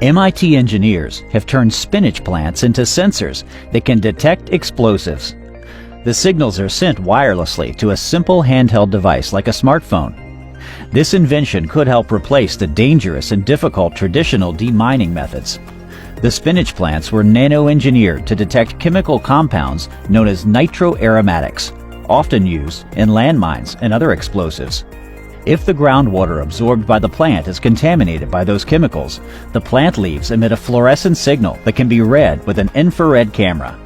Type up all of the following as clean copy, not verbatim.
MIT engineers have turned spinach plants into sensors that can detect explosives. The signals are sent wirelessly to a simple handheld device like a smartphone. This invention could help replace the dangerous and difficult traditional demining methods. The spinach plants were nano-engineered to detect chemical compounds known as nitroaromatics, often used in landmines and other explosives. If the groundwater absorbed by the plant is contaminated by those chemicals, the plant leaves emit a fluorescent signal that can be read with an infrared camera.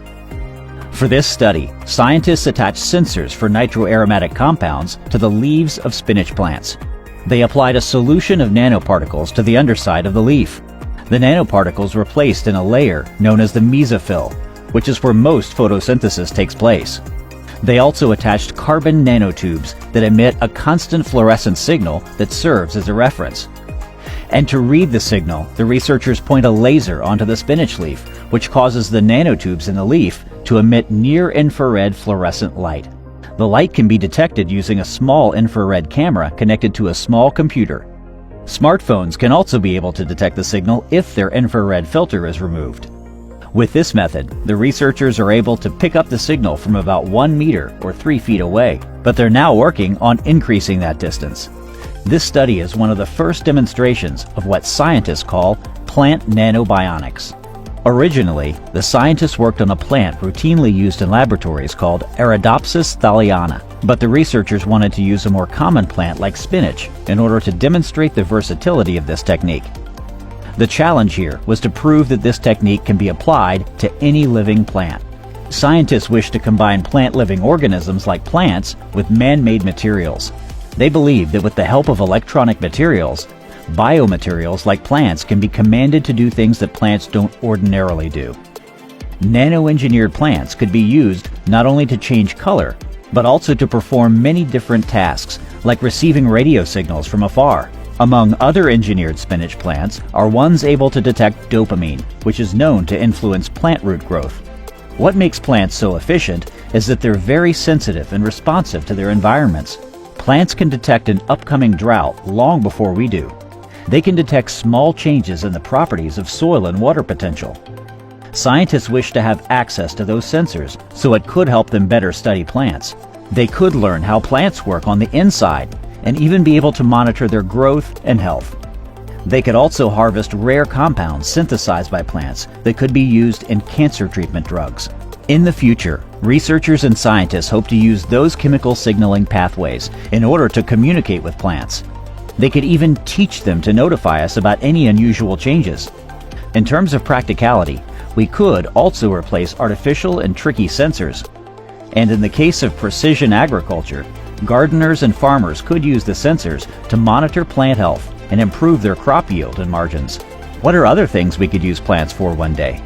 For this study, scientists attached sensors for nitroaromatic compounds to the leaves of spinach plants. They applied a solution of nanoparticles to the underside of the leaf. The nanoparticles were placed in a layer known as the mesophyll, which is where most photosynthesis takes place. They also attached carbon nanotubes that emit a constant fluorescent signal that serves as a reference. And to read the signal, the researchers point a laser onto the spinach leaf, which causes the nanotubes in the leaf to emit near-infrared fluorescent light. The light can be detected using a small infrared camera connected to a small computer. Smartphones can also be able to detect the signal if their infrared filter is removed. With this method, the researchers are able to pick up the signal from about 1 meter or 3 feet away, but they're now working on increasing that distance. This study is one of the first demonstrations of what scientists call plant nanobionics. Originally, the scientists worked on a plant routinely used in laboratories called Arabidopsis thaliana, but the researchers wanted to use a more common plant like spinach in order to demonstrate the versatility of this technique. The challenge here was to prove that this technique can be applied to any living plant. Scientists wish to combine plant-living organisms like plants with man-made materials. They believe that with the help of electronic materials, biomaterials like plants can be commanded to do things that plants don't ordinarily do. Nano-engineered plants could be used not only to change color, but also to perform many different tasks, like receiving radio signals from afar. Among other engineered spinach plants are ones able to detect dopamine, which is known to influence plant root growth. What makes plants so efficient is that they're very sensitive and responsive to their environments. Plants can detect an upcoming drought long before we do. They can detect small changes in the properties of soil and water potential. Scientists wish to have access to those sensors, so it could help them better study plants. They could learn how plants work on the inside and even be able to monitor their growth and health. They could also harvest rare compounds synthesized by plants that could be used in cancer treatment drugs. In the future, researchers and scientists hope to use those chemical signaling pathways in order to communicate with plants. They could even teach them to notify us about any unusual changes. In terms of practicality, we could also replace artificial and tricky sensors. And in the case of precision agriculture, gardeners and farmers could use the sensors to monitor plant health and improve their crop yield and margins. What are other things we could use plants for one day?